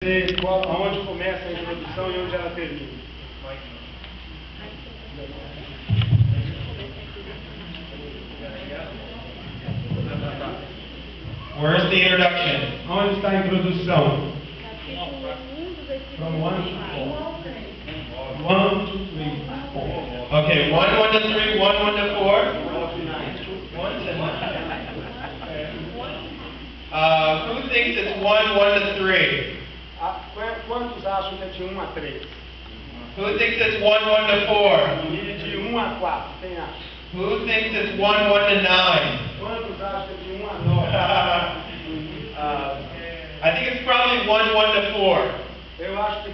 Onde começa a introdução e onde ela termina. Where's the introduction? Onde está a introdução? From 1 to 4. 1 to 3, 4. Okay, 1 to 3, 1 to 4. 1 to 9. Who thinks it's 1 to 3? Quantos acham que é de 1 a 3? Who thinks it's 1 to 4? E de 1 a 4, quem acha? Who thinks it's 1 to 9? Quantos acham que é de 1 a 9? I think it's probably 1 to 4. Eu acho que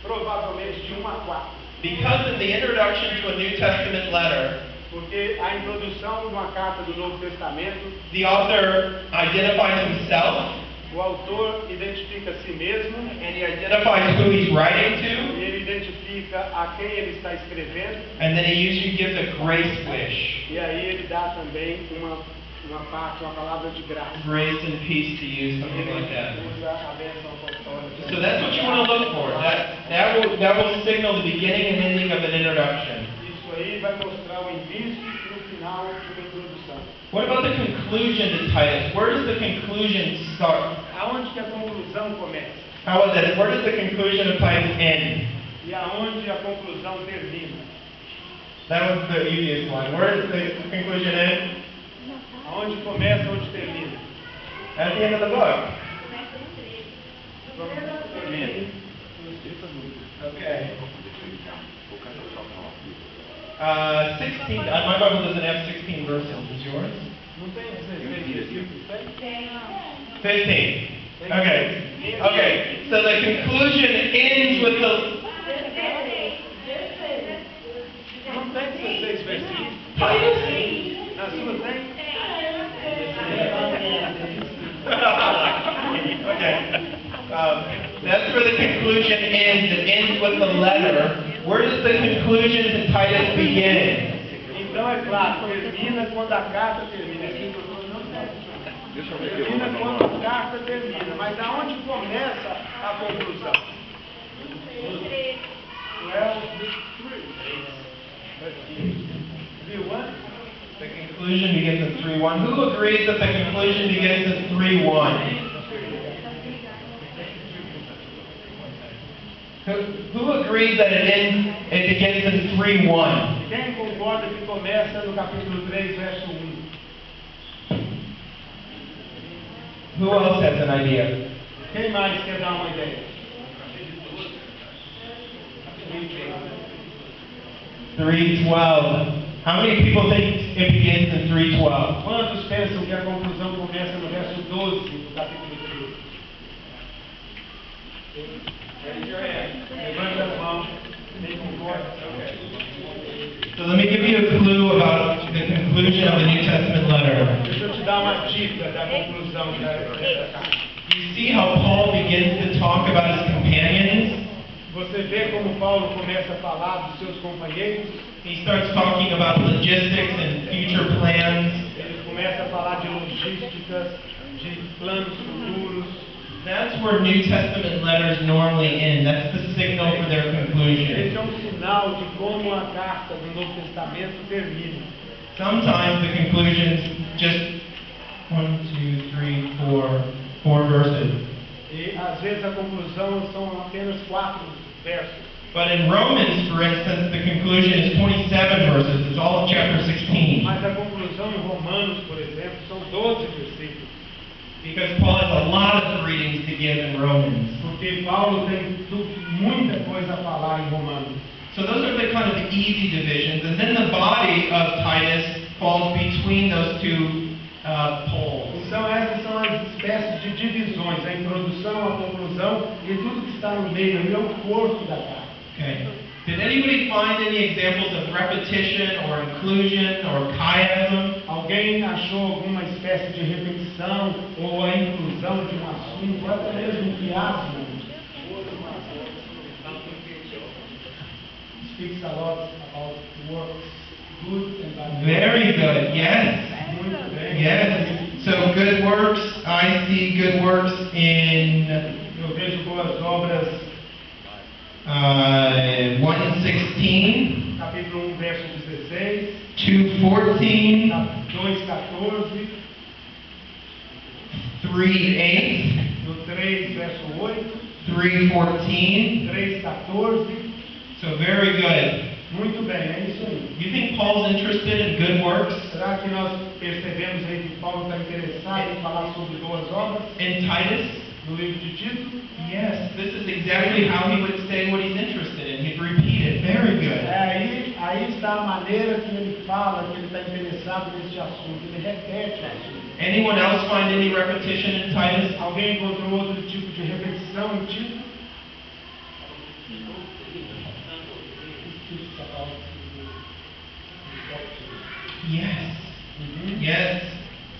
provavelmente de 1 a 4. Because in the introduction to a New Testament letter, porque a introdução de uma carta do Novo Testamento, the author identifies himself, o autor identifica a si mesmo, and he identifies who he's writing to, e ele identifica a quem ele está escrevendo, and then he usually gives a grace wish. e aí ele dá também uma palavra de graça. Grace and peace to you, something like that. Usa a bênção apostólica. So that's what you want to look for. That will signal the beginning and ending of an introduction. Isso aí vai mostrar o início e o final de uma introdução. What about the conclusion to Titus? Where does the conclusion start? Aonde que a conclusão começa? How about this? Where does the conclusion of Titus end? E aonde a conclusão termina? That was the easiest one. Where does the conclusion end? Aonde começa, onde termina? At the end of the book. Okay. 16. My Bible doesn't have 16 verses. Is yours? Não tem 16 versículos? Tem. 15. Okay. So the conclusion ends with the. Não tem 16 versículos. Na sua tem? Okay. That's where the conclusion ends. It ends with the letter. Where does the conclusion to Titus begin? Então é claro, termina quando a carta termina. Termina quando a carta termina. Mas aonde começa a conclusão? The conclusion begins at 3:1. Who agrees that the conclusion begins at 3:1? Who agrees that it begins in 3:1? Quem concorda que começa no capítulo 3, verso 1? Who else has an idea? Quem mais quer dar uma ideia? 3:12. How many people think it begins in 3:12? Quantos pensam que a conclusão começa no verso 12 do capítulo 3? Raise your hand. Levante as mãos. Quem concorda? So let me give you a clue about the conclusion of the New Testament letter. Deixa eu te dar uma dica da conclusão dessa carta. You see how Paul begins to talk about his companions? Você vê como Paulo começa a falar dos seus companheiros? He starts talking about logistics and future plans. Ele começa a falar de logísticas, de planos futuros. That's where New Testament letters normally end. That's the signal for their conclusion. Esse é um sinal de como a carta do Novo Testamento termina. Sometimes the conclusion's just 1, 2, 3, 4 verses. E às vezes a conclusão são apenas 4 versos. But in Romans, for instance, the conclusion is 27 verses. It's all of chapter 16. Mas a conclusão em Romanos, por exemplo, são 12 versículos. Because Paul has a lot of readings to give in Romans. Porque Paulo tem muita coisa a falar em Romanos. So those are the kind of the easy divisions. And then the body of Titus falls between those two poles. Então essas são as espécies de divisões, a introdução, a conclusão e tudo que está no meio ali é o corpo da carta. Okay. Did anybody find any examples of repetition or inclusion or chiasm? Alguém achou alguma espécie de repetição ou a inclusão de um assunto, ou até mesmo um quiasmo? Speaks a lot about works, good and bad. Very good. Yes. Muito bem. Yes. So good works. I see good works in Eu vejo citou as obras, 1:16, capítulo 1, verso 16, 2:14, 2:14, 3:8, no 3, verso 8, 3:14. 3:14. So very good. Muito bem, é isso aí. You think Paul's interested in good works Será que nós percebemos aí que Paulo está interessado em falar sobre boas obras in Titus? no livro de Tito? Yes, this is exactly how he would say what he's interested in. He'd repeat it. Very good. Aí está a maneira que ele fala que ele está interessado nesse assunto. Ele repete o assunto. Anyone else find any repetition in Titus? Alguém encontrou outro tipo de repetição em Tito? Yes. Yes.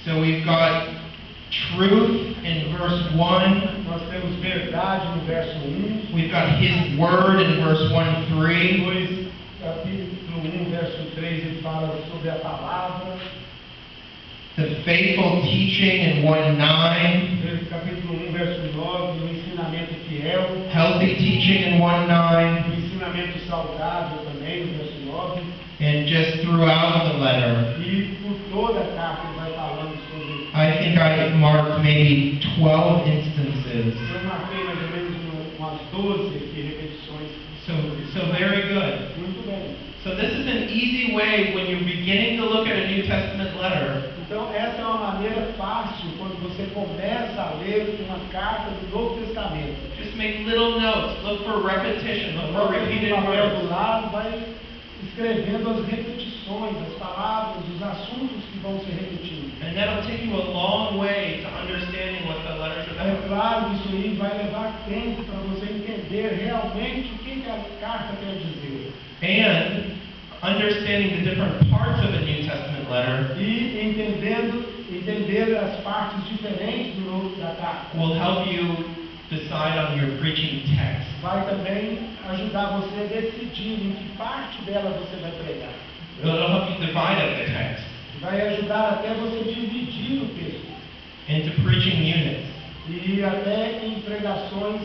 So we've got truth in verse 1. Nós temos verdade no verso 1. We've got his word in verse 1:3. Depois, capítulo 1, verso 3, ele fala sobre a palavra. The faithful teaching in 1:9. Capítulo 1, verso 9, o ensinamento fiel. Healthy teaching in 1:9. O ensinamento saudável também, no verso 9. And just throughout the letter, E por toda a carta ele vai falando sobre. I think I marked maybe 12 instances. Eu marquei mais ou menos umas 12 aqui, repetições. So very good. Muito bem. So this is an easy way when you're beginning to look at a New Testament letter Então, essa é uma maneira fácil quando você começa a ler uma carta do Novo Testamento. just make little notes, look for repetition, look for Coloca repeated o papel do words. lado, vai escrevendo as repetições, as palavras, os assuntos que vão se repetindo. And that'll take you a long way to understanding what the letters are É about. claro que isso aí vai levar tempo para você entender realmente o que a carta quer dizer. And understanding the different parts of a New Testament letter E entender as partes diferentes do Novo da carta. will help you decide on your preaching text. Vai também ajudar você a decidir em que parte dela você vai pregar. It'll help you divide up the text Vai ajudar até você dividir o texto. into preaching units. E até em pregações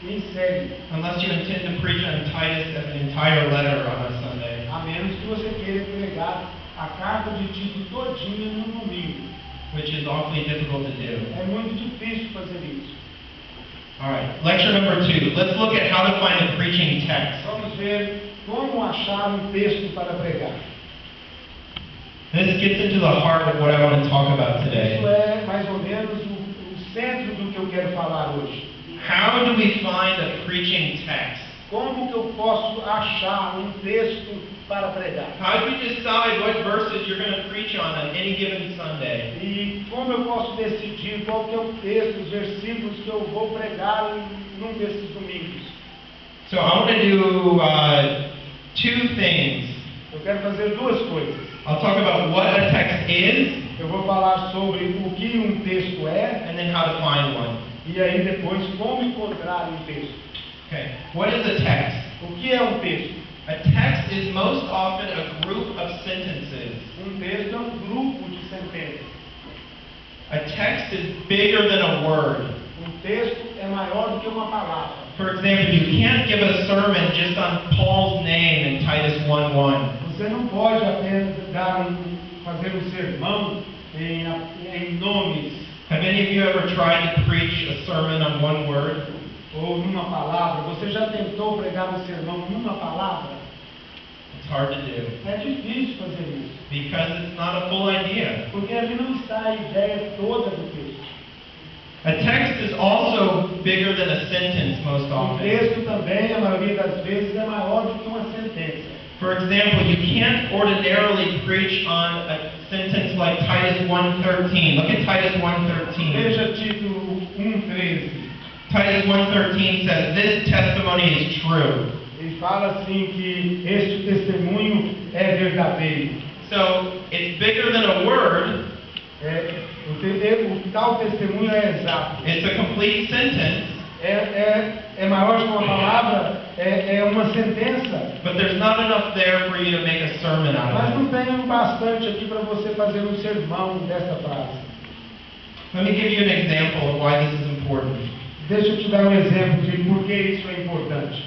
em série. Unless you intend to preach on Titus as an entire letter on a Sunday. A menos que você queira pregar a carta de Tito todinha no domingo. Which is awfully difficult to do. É muito difícil fazer isso. Alright, lecture number 2. Let's look at how to find a preaching text. Vamos ver como achar um texto para pregar. This gets into the heart of what I want to talk about today. Isso é mais ou menos o centro do que eu quero falar hoje. How do we find a preaching text? Como que eu posso achar um texto para pregar? How do you decide what verses you're going to preach on any given Sunday? E como eu posso decidir qual que é o texto, os versículos que eu vou pregar num desses domingos? So I want to do two things. Eu quero fazer duas coisas. I'll talk about what a text is, Eu vou falar sobre o que um texto é and then how to find one. e aí depois como encontrar um texto. Okay, what is a text? O que é um texto? A text is most often a group of sentences. Um texto é um grupo de sentenças. A text is bigger than a word. Um texto é maior do que uma palavra. For example, you can't give a sermon just on Paul's name in Titus 1:1. Você não pode apenas fazer um sermão em nomes Have any of you ever tried to preach a sermon on one word? ou numa palavra. Você já tentou pregar um sermão numa palavra? It's hard to do É difícil fazer isso, because it's not a full idea. porque ali não está a ideia toda do texto. A text is also bigger than a sentence most O often. texto também, a maioria das vezes, é maior do que uma sentença. For example, you can't ordinarily preach on a sentence like Titus 1:13. Look at Titus 1:13. Veja título 1:13. Titus 1:13 says, "This testimony is true." Ele fala assim que este testemunho é verdadeiro. So it's bigger than a word. O tal testemunho é exato. It's a complete sentence, É maior que uma palavra, é uma sentença. but there's not enough there for you to make a sermon out Mas of it. não tem o bastante aqui para você fazer um sermão dessa frase. Let me give you an example of why this is important. Deixa eu te dar um exemplo de por que isso é importante.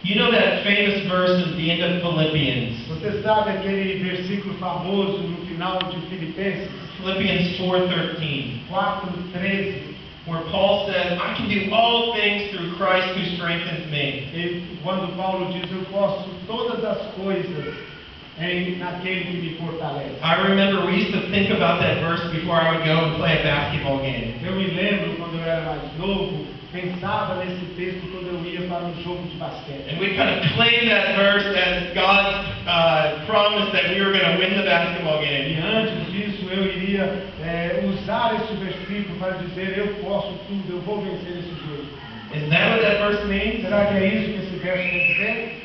You know that famous verse at the end of Philippians, Você sabe aquele versículo famoso no final de Filipenses Philippians 4:13, 4:13, where Paul says, I can do all things through Christ who strengthens me. quando Paulo diz, eu posso todas as coisas naquele que me fortalece. I remember we used to think about that verse before I would go and play a basketball game. Eu me lembro, quando eu era mais novo, pensava nesse texto quando eu ia para um jogo de basquete. And we kind of claimed that verse as God's promise that we were going to win the basketball E game. antes disso eu iria usar esse versículo para dizer, eu posso tudo, eu vou vencer esse jogo. Is that what that verse means? Será que é isso que esse verso quer dizer?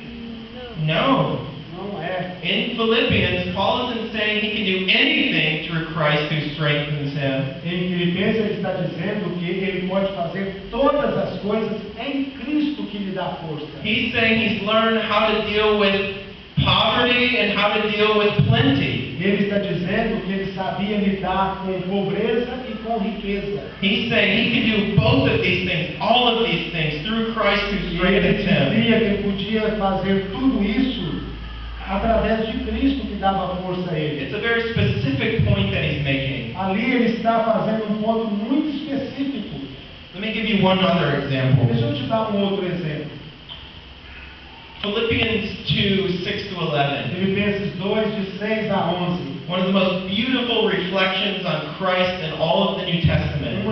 No. Não é. In Philippians, Paul isn't saying he can do anything through Christ who strengthens him. Em Filipenses ele está dizendo que ele pode fazer todas as coisas em Cristo que lhe dá força. He's saying he's learned how to deal with poverty and how to deal with plenty. Ele está dizendo que ele sabia lidar com pobreza e com riqueza. He's saying he can do both of these things, all of these things, through Christ who E ele strengthens him. dizia que ele podia fazer tudo isso através de Cristo que dava força a ele. It's a very specific point that he's making. Ali ele está fazendo um ponto muito específico. Let me give you one other example. Deixa eu te dar um outro exemplo. Philippians 2:6-11. Filipenses 2, de 6 a 11. One of the most beautiful reflections on Christ in all of the New Testament.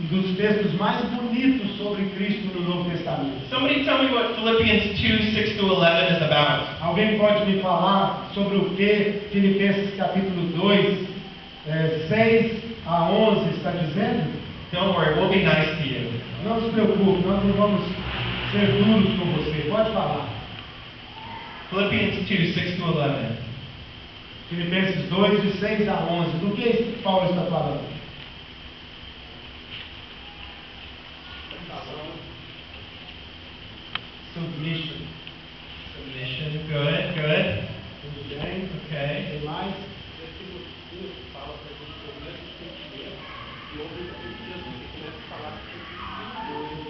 Dos textos mais bonitos sobre Cristo no Novo Testamento. Somebody tell me what Philippians 2:6-11 is about. Alguém pode me falar sobre o que Filipenses capítulo 2, 6 a 11 está dizendo? Don't worry, we'll be nice to you. Não se preocupe, nós não vamos ser duros com você. Pode falar. Philippians 2:6-11. Filipenses 2, de 6 a 11. Do que Paulo está falando? Submission. Submission, good, good. Tudo bem? Okay. Tem mais? Versículo 5 fala para a gente ter o mesmo sentimento que houve no cristianismo. Ele começa a falar que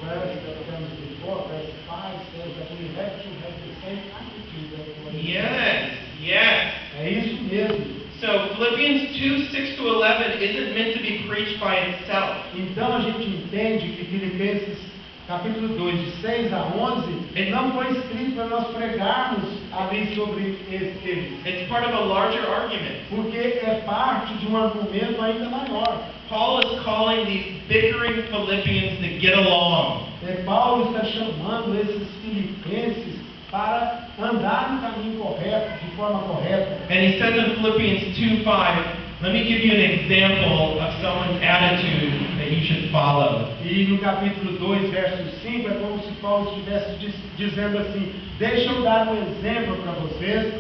Verse that comes before, verse 5 says that we have to have the same attitude that we Yes, yes. É isso mesmo. So Philippians 2:6-11 isn't meant to be preached by itself. Então a gente entende que Filipenses capítulo 2, de 6 a 11, ele não foi escrito para nós pregarmos ali sobre esse texto, It's part of a larger argument. porque é parte de um argumento ainda maior. Paul is calling these bickering Philippians to get along. Paulo está chamando esses filipenses para andar no caminho correto, de forma correta. And he says in Philippians 2:5, let me give you an example of someone's attitude that you should follow. E no capítulo 2, verso 5, é como se Paulo estivesse dizendo assim, deixa eu dar um exemplo para vocês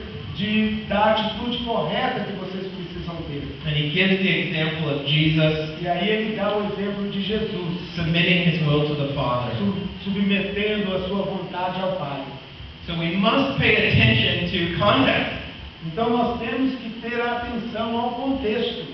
da atitude correta que vocês precisam ter. And he gives the example of Jesus E aí ele dá o exemplo de Jesus, submitting his will to the Father. submetendo a sua vontade ao Pai. So we must pay attention to context. Então nós temos que ter atenção ao contexto.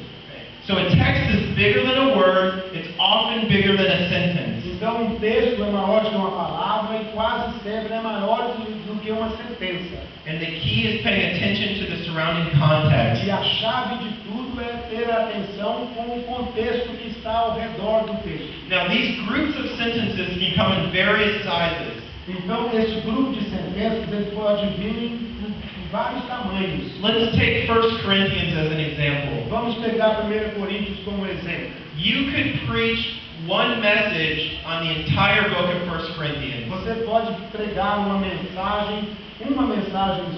So a text is bigger than a word, it's often bigger than a sentence. Então um texto é maior que uma palavra e quase sempre é maior do que uma sentença. And the key is paying attention to the surrounding context. E a chave de tudo é ter atenção com o contexto que está ao redor do texto. Now these groups of sentences can come in various sizes. Então esse grupo de sentenças ele pode vir em vários tamanhos. Let's take 1 Corinthians as an example. Vamos pegar 1 Coríntios como exemplo. You could preach one message on the entire book of 1 Corinthians. Você pode pregar uma mensagem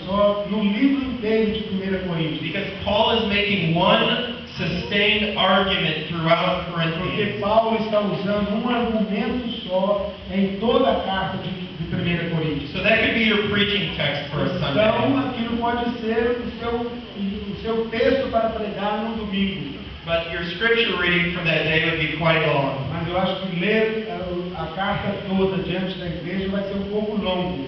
só, no livro inteiro de 1 Coríntios. Because Paul is making one sustained argument throughout Porque Corinthians. Paulo está usando um argumento só em toda a carta de 1 Coríntios. So that could be your preaching text for a Sunday. Então, aquilo pode ser o seu texto para pregar no domingo. But your scripture reading for that day would be quite long. Mas eu acho que ler a carta toda diante da igreja vai ser um pouco longo.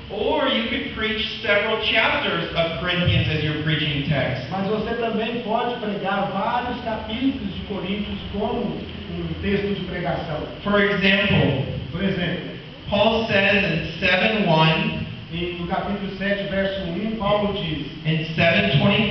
Or you could preach several chapters of Corinthians as your preaching text. Mas você também pode pregar vários capítulos de Coríntios como um texto de pregação. For example, Por exemplo, Paul says in 7:1, no capítulo 7, verso 1, Paulo diz, in 7:25,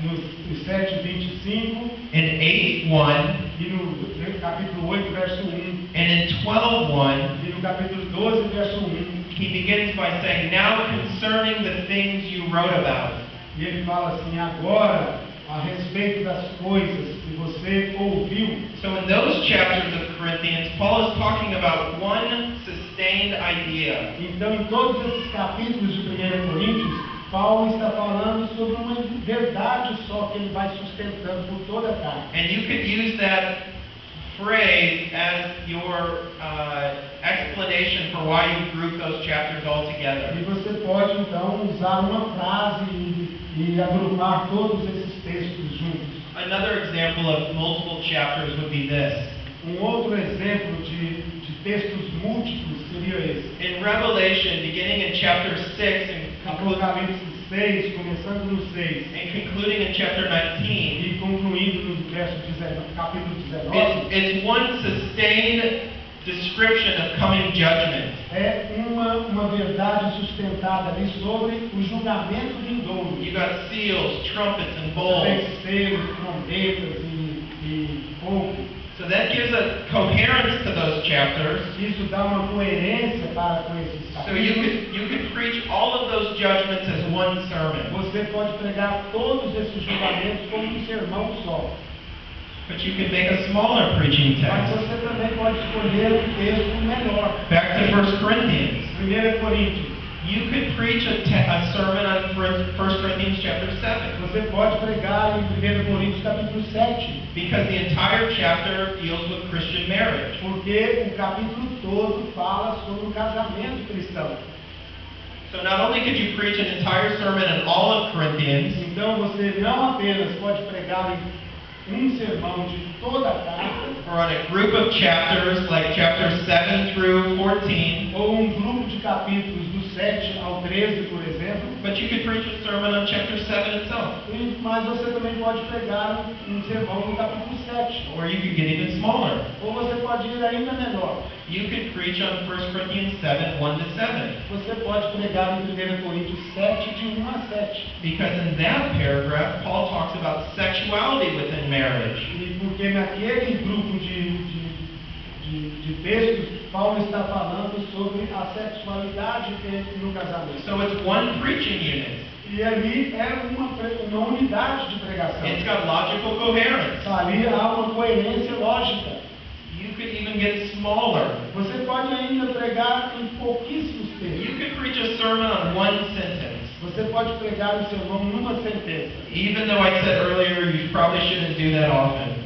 no 7:25, in 8:1, e no capítulo 8, verso 1, and in 12:1, e no capítulo 12, verso 1, he begins by saying, "Now concerning the things you wrote about." e ele fala assim, agora, a respeito das coisas que você ouviu. So in those chapters of Corinthians, Paul is talking about one sustained idea. Então, em todos esses capítulos de 1 Coríntios, Paulo está falando sobre uma verdade só que ele vai sustentando por toda a carta. And you could use that phrase as your explanation for why you group those chapters all together. E você pode, então, usar uma frase e agrupar todos esses textos juntos. Another example of multiple chapters would be this. Outro exemplo de textos múltiplos seria esse. In Revelation, beginning in chapter 6 Apocalipse 6, começando no 6, and concluding in chapter 19, e concluindo no verso 19, capítulo 19, it's one sustained description of coming judgment. é uma verdade sustentada ali sobre o julgamento vindouro. You got seals, trumpets, and bowls. Selos, trombetas e fogo. So that gives a coherence to those chapters. Isso dá uma coerência para com esses So capítulos. you could preach all of those judgments as one sermon. Você pode pregar todos esses julgamentos como um sermão só. But you could make a smaller preaching Mas text. você também pode escolher um texto menor. Back to 1 Corinthians. 1 Coríntios. You could preach a sermon on 1 Corinthians chapter 7. Você pode pregar em 1 Coríntios capítulo 7. Because the entire chapter deals with Christian marriage. Porque o capítulo todo fala sobre o casamento cristão. So not only could you preach an entire sermon on all of Corinthians, Então você não apenas pode pregar em um sermão de toda a carta, or on a group of chapters like chapters 7 through 14, ou um grupo de capítulos do 7 ao 13, por exemplo, but you could preach a sermon on chapter 7 itself. mas você também pode pregar um sermão no capítulo 7. Or you could get even smaller. Ou você pode ir ainda menor. You could preach on 1 Corinthians 7, 1 to 7. Você pode pregar em 1 Coríntios 7, de 1 a 7. Because in that paragraph, Paul talks about sexuality within marriage. E porque naquele grupo de textos, Paulo está falando sobre a sexualidade no casamento. So it's one preaching unit. E ali é uma unidade de pregação. It's got logical coherence. Ali há uma coerência lógica. You could even get smaller. Você pode ainda pregar em pouquíssimos textos. You could preach a sermon on one sentence. Você pode pregar um sermão numa sentença. Even though I said earlier you probably shouldn't do that often.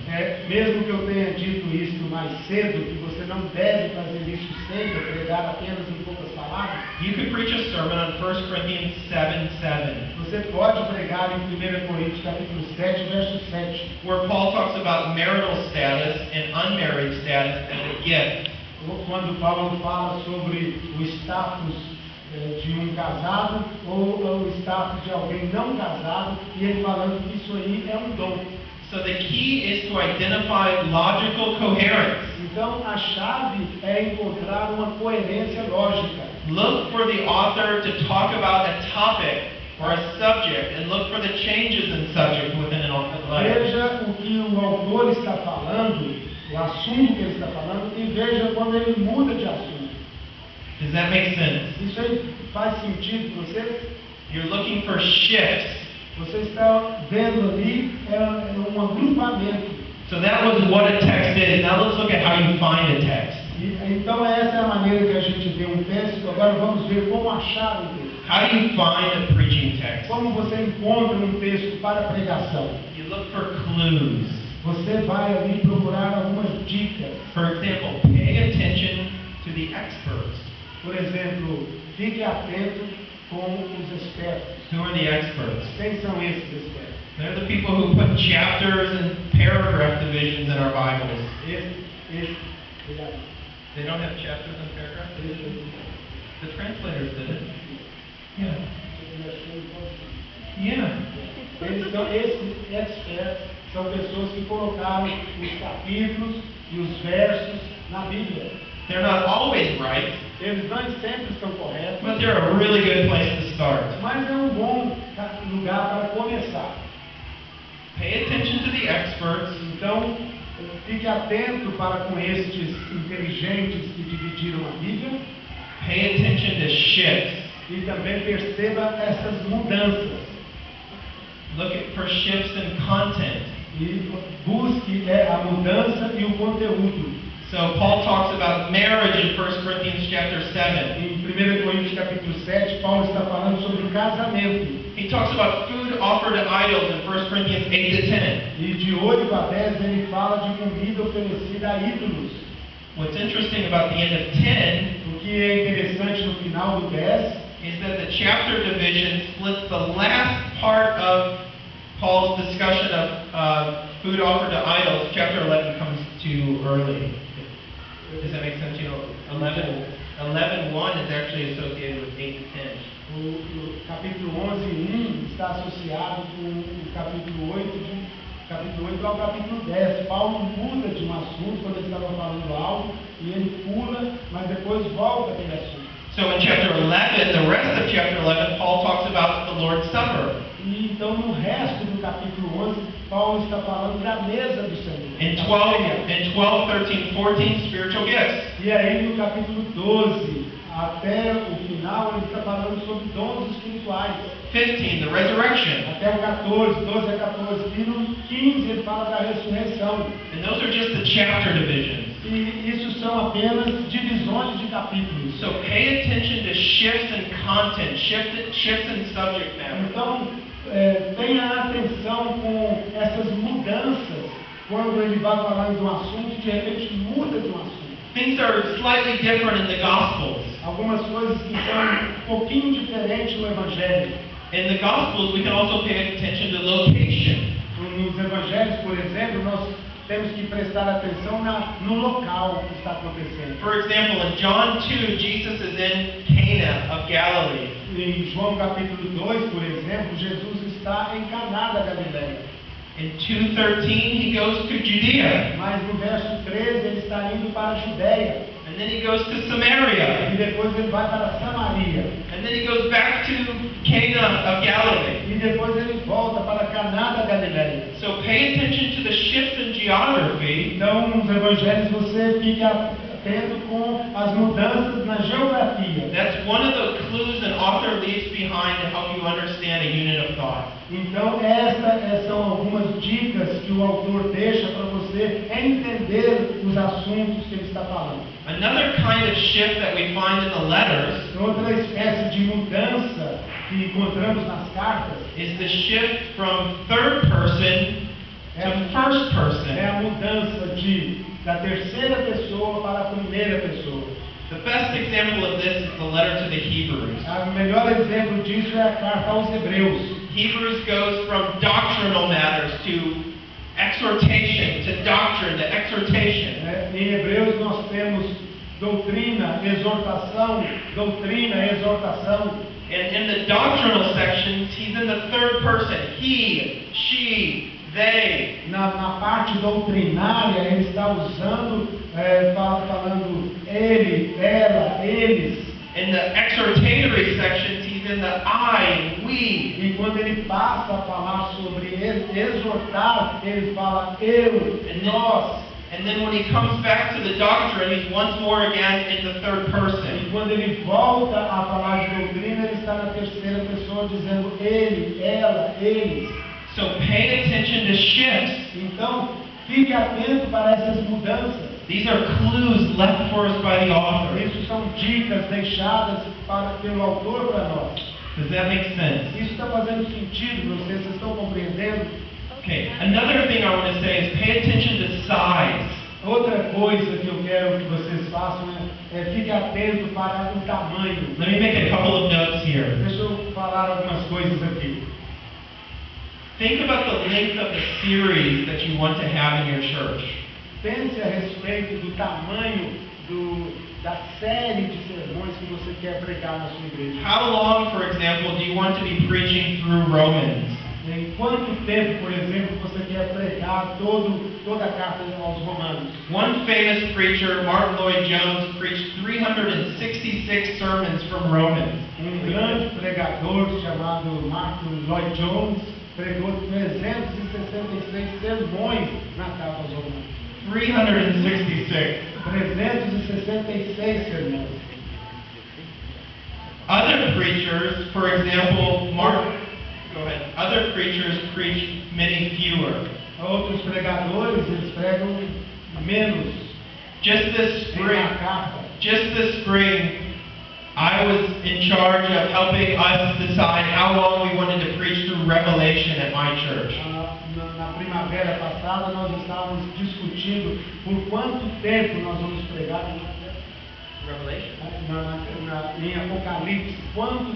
Mesmo que eu tenha dito isso mais cedo, que você não deve fazer isso sempre, pregar apenas em poucas palavras, You could preach a sermon on 1 Corinthians 7, 7, você pode pregar em 1 Coríntios capítulo 7, verso 7, where Paul talks about marital status and unmarried status as a gift. quando Paulo fala sobre o status de um casado ou o status de alguém não casado, e ele falando que isso aí é um dom. So the key is to identify logical coherence. Então a chave é encontrar uma coerência lógica. Look for the author to talk about a topic or a subject, and look for the changes in subject within an letter. Veja o que o autor está falando, o assunto que ele está falando, e veja quando ele muda de assunto. Does that make sense? Isso aí faz sentido para você? You're looking for shifts. Você está vendo ali um agrupamento. So that was what a text is. Now let's look at how you find a text. Então essa é a maneira que a gente vê um texto. Agora vamos ver como achar um texto. How do you find a preaching text? Como você encontra um texto para pregação? You look for clues. Você vai ali procurar algumas dicas. For example, pay attention to the experts. Por exemplo, fique atento com os expertos. Who are the experts? Quem são esses expertos? They're the people who put chapters and paragraph divisions in our Bibles. Obrigado. They don't have chapters and paragraphs? The translators did it. Esses experts são pessoas que colocaram os capítulos e os versos na Bíblia. They're not always right, Eles não sempre estão corretos, but they're a really good place to start. mas é um bom lugar para começar. Pay attention to the experts, Então, fique atento para com estes inteligentes que dividiram a Bíblia pay attention to shifts. e também perceba essas mudanças. Look for shifts in content. E busque a mudança e o conteúdo. So Paul talks about marriage in 1 Corinthians chapter 7. Em 1 Coríntios capítulo 7, Paulo está falando sobre o casamento. He talks about food offered to idols in 1 Corinthians 8 to 10. E de 8 a 10 ele fala de comida oferecida a ídolos. What's interesting about the end of 10 O que é interessante no final do 10 is that the chapter division splits the last part of Paul's discussion of food offered to idols. Chapter 11 comes too early. Does that make sense? 11:1 is actually associated with 8 to 10. O capítulo 11:1 está associado com o capítulo 8 capítulo 8 ao capítulo 10. Paulo muda de um assunto quando ele estava falando algo e ele pula, mas depois volta àquele assunto. So in chapter 11, the rest of chapter 11, Paul talks about the Lord's Supper. E então no resto do capítulo 11, Paulo está falando da mesa do Senhor. In 12, 13, 14, spiritual gifts. E aí no capítulo 12 até o final ele está falando sobre dons espirituais. 15, the resurrection. Até o 14, 12 a 14. E no 15 ele fala da ressurreição. And those are just the chapter divisions. E isso são apenas divisões de capítulos. So pay attention to shifts in content, shifts in subject matter. Então, tenha atenção com essas mudanças quando ele vai falando de um assunto, de repente muda de um assunto. Things are slightly different in the Gospels. Algumas coisas que são um pouquinho diferentes no Evangelho. In the Gospels, we can also pay attention to location. Nos Evangelhos, por exemplo, nós temos que prestar atenção no local que está acontecendo. For example, in John 2, Jesus is in Cana of Galilee. Em João capítulo 2, por exemplo, Jesus está em Caná da Galileia. In 2:13, he goes to Judea. Mas no verso 13 ele está indo para a Judéia. And then he goes to Samaria. E depois ele vai para Samaria. And then he goes back to Cana of Galilee. E depois ele volta para Caná da Galileia. So pay attention to the shifts in geography. Então, nos evangelhos você fica atento com as mudanças na geografia. That's one of the clues an author leaves behind to help you understand a unit of thought. Então, essas são algumas dicas que o autor deixa para você entender os assuntos que ele está falando. Another kind of shift that we find in the letters Outra espécie de mudança que encontramos nas cartas is the shift from third person to first é person. a mudança da terceira pessoa para a primeira pessoa. The best example of this is the letter to the Hebrews. O melhor exemplo disso é a carta aos Hebreus. Hebrews goes from doctrinal matters to exhortation, to doctrine, to exhortation. Em Hebreus nós temos doutrina, exortação, doutrina, exortação. And in the doctrinal sections, he's in the third person. He, she, they. Na parte doutrinária ele está usando, falando ele, ela, eles. In the exhortatory sections, he's in the I, we. E quando ele passa a falar sobre exortar, ele fala eu, nós. And then when he comes back to the doctrine, he's once more again in the third E person. quando ele volta a falar de doutrina, ele está na terceira pessoa dizendo ele, ela, eles. So pay attention to shifts. Então, fique atento para essas mudanças. These are clues left for us by the author. Isso são dicas deixadas pelo autor para nós. Does that make sense? Isso está fazendo sentido, vocês estão compreendendo? Okay, another thing I want to say is pay attention to size. Outra coisa que eu quero que vocês façam é fique atento para o tamanho. Let me make a couple of notes here. Deixa eu falar algumas coisas aqui. Think about the length of the series that you want to have in your church. Pense a respeito do tamanho da série de sermões que você quer pregar na sua igreja. How long, for example, do you want to be preaching through Romans? Em quanto tempo, por exemplo, você quer pregar toda a carta aos Romanos? One famous preacher, Martin Lloyd-Jones, preached 366 sermons from Romans. Grande pregador chamado Martin Lloyd-Jones pregou 366 sermões na carta aos Romanos. 366. 366 sermões. Other preachers, for example, other preachers preach many fewer. Outros pregadores, eles pregam menos. Just this spring, I was in charge of helping us decide how long we wanted to preach through Revelation at my church. Na primavera passada, nós estávamos discutindo por quanto tempo nós vamos pregar Revelation? em Apocalipse. Quantos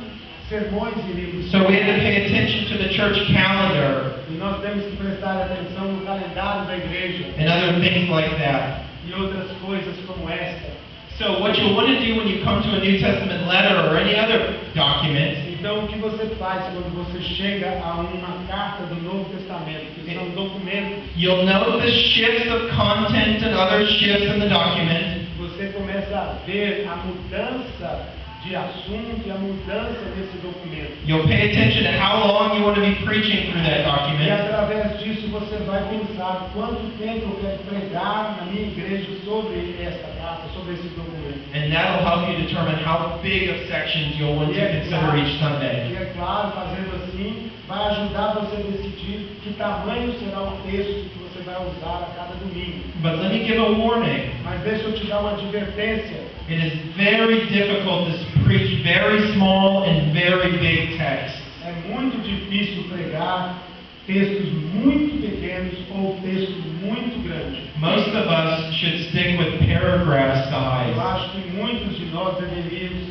sermões iríamos So we had to pay attention to the church calendar E nós temos que prestar atenção no calendário da igreja and other things like that. e outras coisas como esta. So what you'll want to do when you come to a New Testament letter or any other document Então, o que você faz quando você chega a uma carta do Novo Testamento, que são documentos, you'll note the shifts of content and other shifts in the document. você começa a ver a mudança de assunto e a mudança desse documento. You'll pay attention to how long you want to be preaching through that E document. através disso você vai pensar quanto tempo eu quero pregar na minha igreja sobre esta carta, sobre esse documento. And that'll help you determine how big of sections you'll want to consider each Sunday. E é claro, fazendo assim, vai ajudar você a decidir que tamanho será o texto que você vai usar a cada domingo. But let me give a warning. Mas deixa eu te dar uma advertência. It is very difficult to preach very small and very big texts. É muito difícil pregar textos muito pequenos ou textos muito grandes. Most of us should stick with paragraph Eu size. acho que muitos de nós deveríamos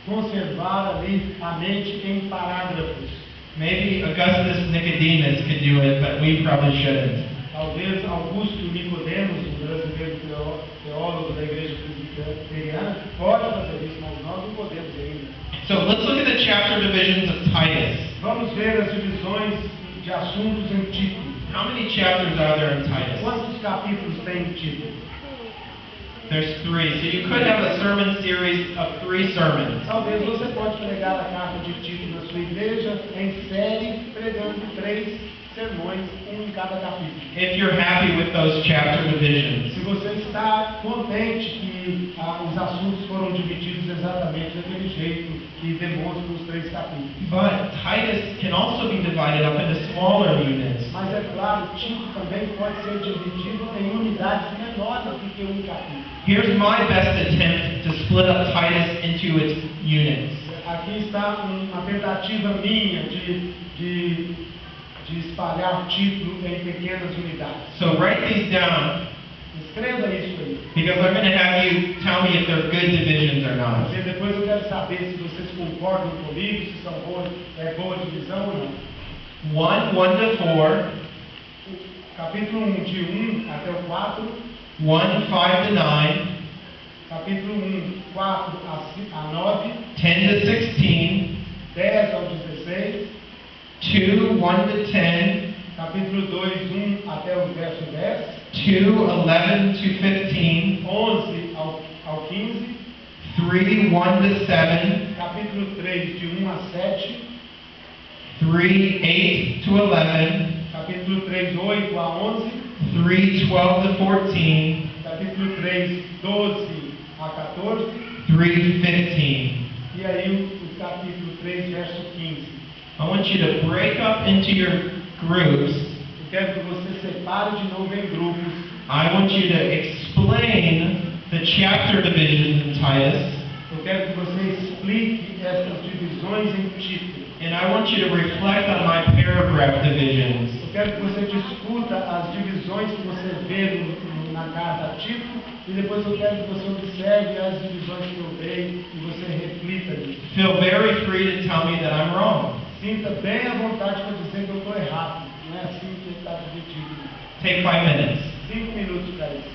conservar ali a mente em parágrafos. Maybe Augustus Nicodemus could do it, but we probably shouldn't. Talvez Augusto Nicodemos, um brasileiro teólogo da igreja presbiteriana, pode fazer isso, mas nós não podemos ainda. So let's look at the chapter divisions of Titus. Vamos ver as divisões de assuntos em Tito. How many chapters are there in Titus? Quantos capítulos tem em Tito? There's 3. So you could have a sermon series of 3 sermons. Talvez você pode pregar a carta de Tito na sua igreja em série, pregando 3 sermões, um em cada capítulo. If you're happy with those chapter divisions. Se você está contente que os assuntos foram divididos exatamente daquele jeito que demonstra os 3 capítulos. But Titus can also be divided up into smaller units. Mas é claro, Tito também pode ser dividido em unidades menores do que um capítulo. Here's my best attempt to split up Titus into its units. Aqui está uma tentativa minha de espalhar Tito em pequenas unidades. So write these down, Escreva isso aí. because I'm going to have you tell me if they're good divisions or not. Porque depois eu quero saber se vocês concordam comigo, se são boa divisão ou não. 1 to 4, Capítulo 1, de 1 até o 4. 1, 5 to 9, Capítulo 1, 4 a 9. 10 to 16, 10 ao 16. 2, 1 to 10, Capítulo 2, 1 até o verso 10. 2, 11 to 15, 11 ao 15. 3, 1 to 7, Capítulo 3, de 1 a 7. 3, 8 to 11, Capítulo 3, 8 a 11. 3, 12 to 14, Capítulo 3, 12 a 14. 3, 15. E aí o capítulo 3, verso 15. I want you to break up into your groups. Eu quero que você separe de novo em grupos. I want you to explain the chapter divisions in Titus, Eu quero que você explique essas divisões em Tito. and I want you to reflect on my paragraph divisions. Eu quero que você discuta as divisões que você vê na carta a Tito, e depois eu quero que você observe as divisões que eu dei e você reflita nisso. Feel very free to tell me that I'm wrong. Sinta bem à vontade para dizer que eu estou errado. Não é assim que está dividido. Take 5 minutes. 5 minutos para isso.